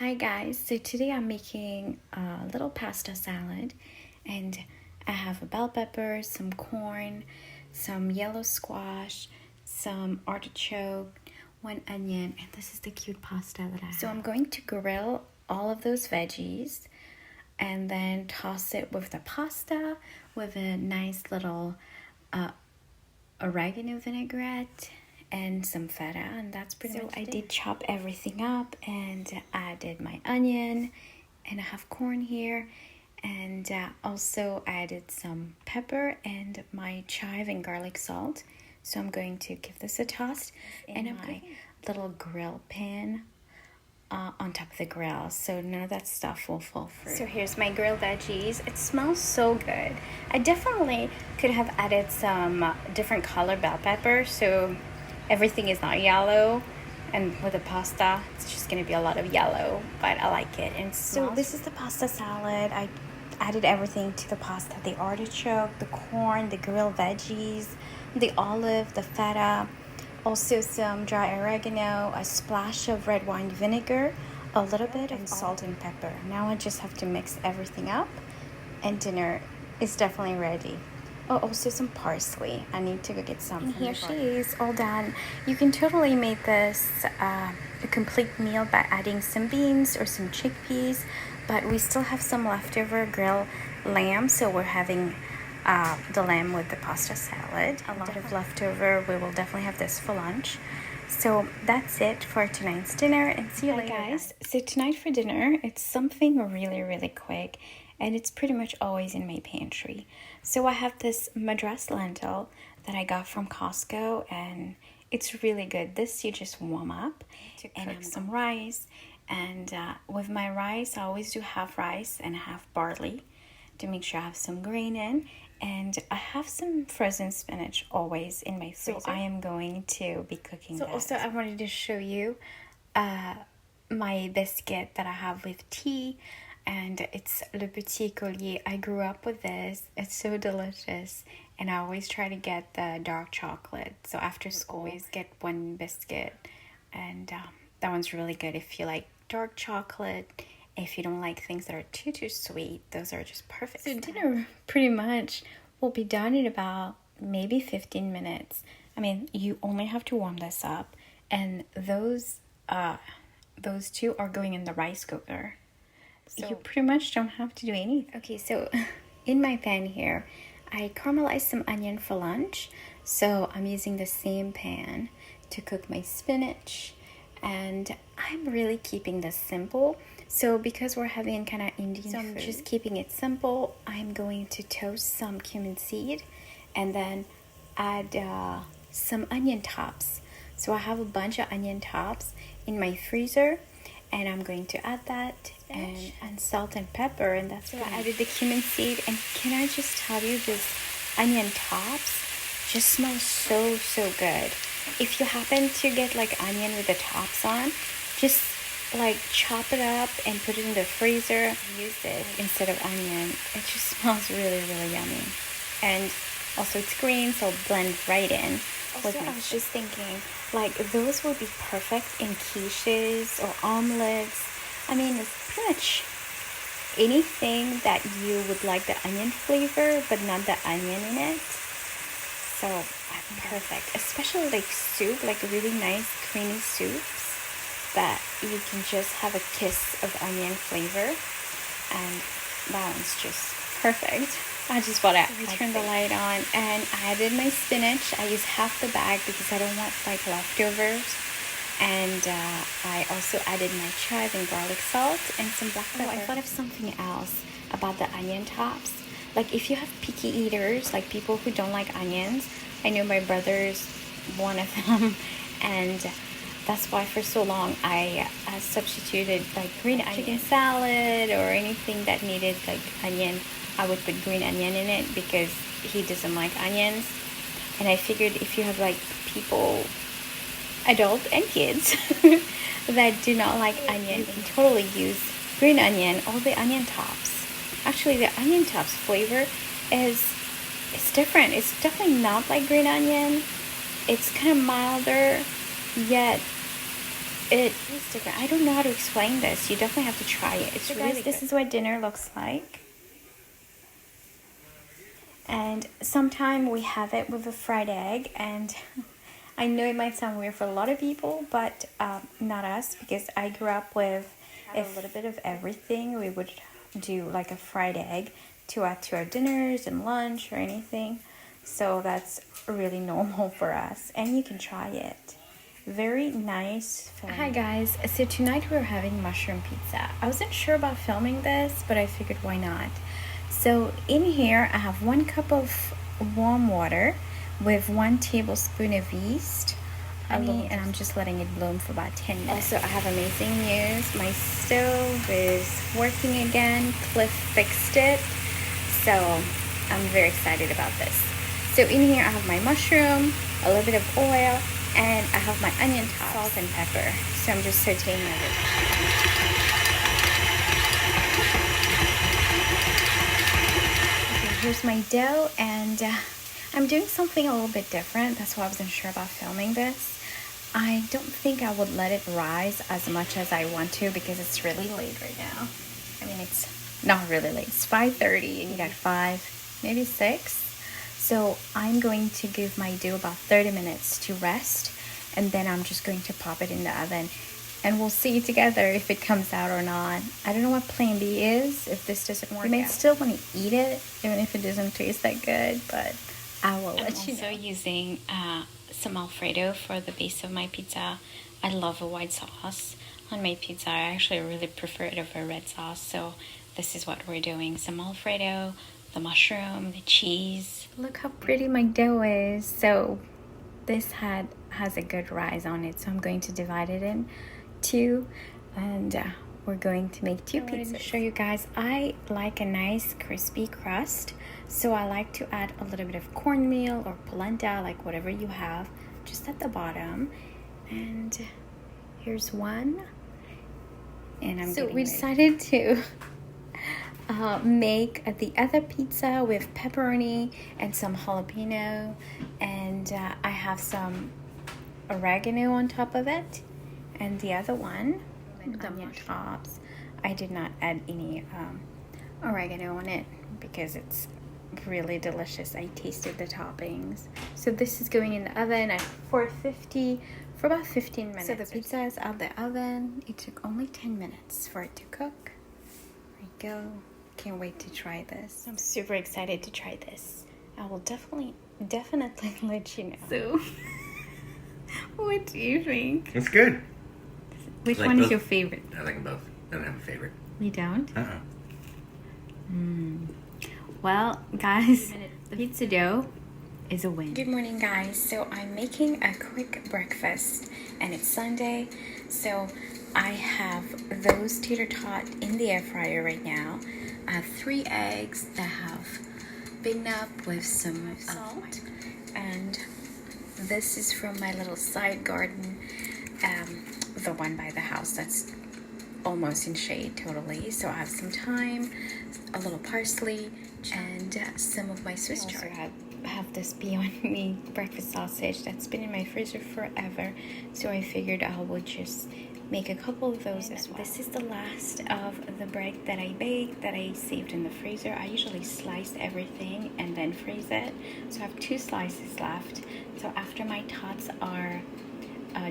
Hi guys, so today I'm making a little pasta salad and I have a bell pepper, some corn, some yellow squash, some artichoke, one onion, and this is the cute pasta that I have. So I'm going to grill all of those veggies and then toss it with the pasta with a nice little oregano vinaigrette and some feta, and that's pretty much it. So I did chop everything up and I did my onion and I have corn here, and also added some pepper and my chive and garlic salt. So I'm going to give this a toss in my little grill pan on top of the grill, so none of that stuff will fall through. So here's my grilled veggies. It smells so good. I definitely could have added some different color bell pepper so everything is not yellow, and with the pasta it's just gonna be a lot of yellow, but I like it. And so this is the pasta salad. I added everything to the pasta: the artichoke, the corn, the grilled veggies, the olive, the feta, also some dry oregano, a splash of red wine vinegar, a little bit of salt and pepper. Now I just have to mix everything up and dinner is definitely ready. Oh, also some parsley. I need to go get some. And here she is, all done. You can totally make this a complete meal by adding some beans or some chickpeas, but we still have some leftover grilled lamb, so we're having the lamb with the pasta salad. A lot of leftover. We will definitely have this for lunch. So that's it for tonight's dinner, and see you later, guys. So tonight for dinner, it's something really quick, and it's pretty much always in my pantry. So I have this Madras lentil that I got from Costco, and it's really good. This you just warm up and have some rice, and with my rice I always do half rice and half barley to make sure I have some grain in. And I have some frozen spinach always in my freezer. So I am going to be cooking that. Also I wanted to show you my biscuit that I have with tea, and it's Le Petit Collier. I grew up with this. It's so delicious, and I always try to get the dark chocolate. So after school, I always get one biscuit, and that one's really good if you like dark chocolate. If you don't like things that are too sweet, those are just perfect. So dinner pretty much will be done in about maybe 15 minutes. I mean, you only have to warm this up, and those two are going in the rice cooker. So you pretty much don't have to do anything. Okay, so in my pan here, I caramelized some onion for lunch. So I'm using the same pan to cook my spinach, and I'm really keeping this simple. So because we're having kind of Indian food, I'm just keeping it simple. I'm going to toast some cumin seed and then add some onion tops. So I have a bunch of onion tops in my freezer, and I'm going to add that and salt and pepper, and that's why I added the cumin seed. And can I just tell you, this onion tops just smells so good. If you happen to get like onion with the tops on, just like chop it up and put it in the freezer. Use it instead of onion. It just smells really yummy. And also it's green, so it'll blend right in. Also, I was just thinking, like, those would be perfect in quiches or omelets. I mean, it's pretty much anything that you would like the onion flavor, but not the onion in it. So, perfect. Especially like soup, like really nice creamy soups that you can just have a kiss of onion flavor, and that one's just perfect. I just bought it. I turned the light on and I added my spinach. I use half the bag because I don't want like leftovers, and I also added my chive and garlic salt and some black pepper. I thought of something else about the onion tops. Like, if you have picky eaters, like people who don't like onions, I know my brother's one of them, and that's why for so long I substituted like green chicken salad or anything that needed like onion. I would put green onion in it because he doesn't like onions. And I figured if you have like people, adult and kids, that do not like onion, you can totally use green onion or the onion tops. Actually, the onion tops flavor it's different. It's definitely not like green onion. It's kind of milder, yet it is different. I don't know how to explain this. You definitely have to try it. It's really good. This is what dinner looks like. And sometimes we have it with a fried egg, and I know it might sound weird for a lot of people, but not us, because I grew up with a little bit of everything. We would do like a fried egg to add to our dinners and lunch or anything. So that's really normal for us, and you can try it. Very nice film. Hi guys, so tonight we're having mushroom pizza. I wasn't sure about filming this, but I figured why not. So in here I have 1 cup of warm water with 1 tablespoon of yeast, honey, and I'm just letting it bloom for about 10 minutes. Also, I have amazing news. My stove is working again. Cliff fixed it, so I'm very excited about this. So in here I have my mushroom, a little bit of oil, and I have my onion tops, salt and pepper. So I'm just sauteing everything. Here's my dough, and I'm doing something a little bit different. That's why I wasn't sure about filming this. I don't think I would let it rise as much as I want to because it's really late right now. I mean, it's not really late. It's 5:30 and you got 5, maybe 6. So I'm going to give my dough about 30 minutes to rest, and then I'm just going to pop it in the oven. And we'll see together if it comes out or not. I don't know what plan B is if this doesn't work out. You may still want to eat it, even if it doesn't taste that good, but I will let you know. I'm also using some Alfredo for the base of my pizza. I love a white sauce on my pizza. I actually really prefer it over red sauce, so this is what we're doing. Some Alfredo, the mushroom, the cheese. Look how pretty my dough is. So this has a good rise on it, so I'm going to divide it in 2, and we're going to make 2 pizzas. I wanted to show you guys, I like a nice crispy crust, so I like to add a little bit of cornmeal or polenta, like whatever you have, just at the bottom. And here's one, and we decided to make the other pizza with pepperoni and some jalapeno, and I have some oregano on top of it. And the other one, the onion tops, I did not add any oregano on it because it's really delicious. I tasted the toppings. So this is going in the oven at 450 for about 15 minutes. So the pizza is out of the oven. It took only 10 minutes for it to cook. There you go. Can't wait to try this. I'm super excited to try this. I will definitely let you know. So, what do you think? It's good. Which one is your favorite? I like them both. I don't have a favorite. You don't? Well, guys, the pizza dough is a win. Good morning, guys. So I'm making a quick breakfast, and it's Sunday. So I have those tater tot in the air fryer right now. I have 3 eggs that have been up with some salt, and this is from my little side garden. The one by the house that's almost in shade totally. So I have some thyme, a little parsley, and some of my Swiss chard. I have this Beyond Me breakfast sausage that's been in my freezer forever, so I figured I would just make a couple of those as well. This is the last of the bread that I baked that I saved in the freezer. I usually slice everything and then freeze it, so I have 2 slices left. So after my tots are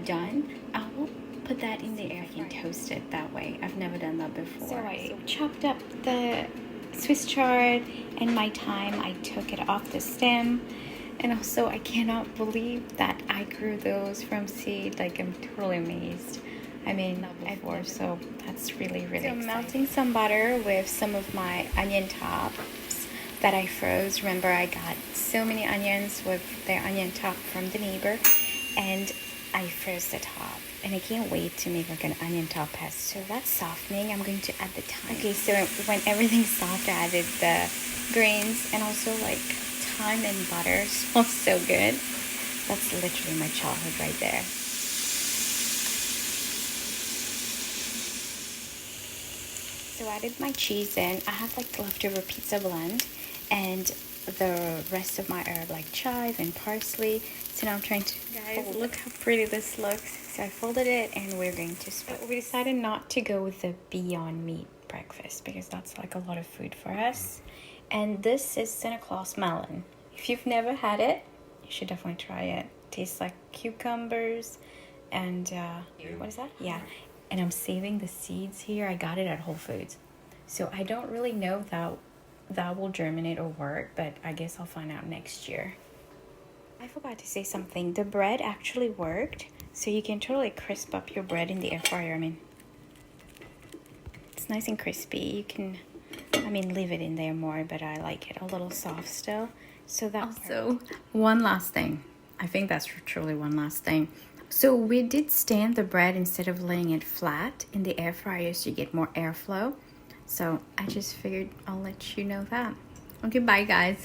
done, I will put that in the air and toast it that way. I've never done that before. So I chopped up the Swiss chard and my thyme. I took it off the stem, and also I cannot believe that I grew those from seed. Like, I'm totally amazed. I mean, not before, so that's really exciting. I'm melting some butter with some of my onion tops that I froze. Remember, I got so many onions with their onion top from the neighbor, and I froze the top, and I can't wait to make like an onion top pesto. So that's softening. I'm going to add the thyme. Okay, so when everything's soft, I added the grains, and also like thyme and butter smells so good. That's literally my childhood right there. So I added my cheese in. I have like leftover pizza blend, and the rest of my herb like chive and parsley. So now I'm trying to, guys, look how pretty this looks. So I folded it and we're going to split. We decided not to go with the Beyond Meat breakfast because that's like a lot of food for us. And this is Santa Claus melon. If you've never had it, you should definitely try it. Tastes like cucumbers and what is that? Yeah. And I'm saving the seeds here. I got it at Whole Foods. So I don't really know that will germinate or work, but I guess I'll find out next year. I forgot to say something. The bread actually worked, so you can totally crisp up your bread in the air fryer. I mean, it's nice and crispy. You can, leave it in there more, but I like it a little soft still. So that also, one last thing. I think that's truly one last thing. So we did stand the bread instead of laying it flat in the air fryer so you get more airflow. So I just figured I'll let you know that. Okay, bye guys.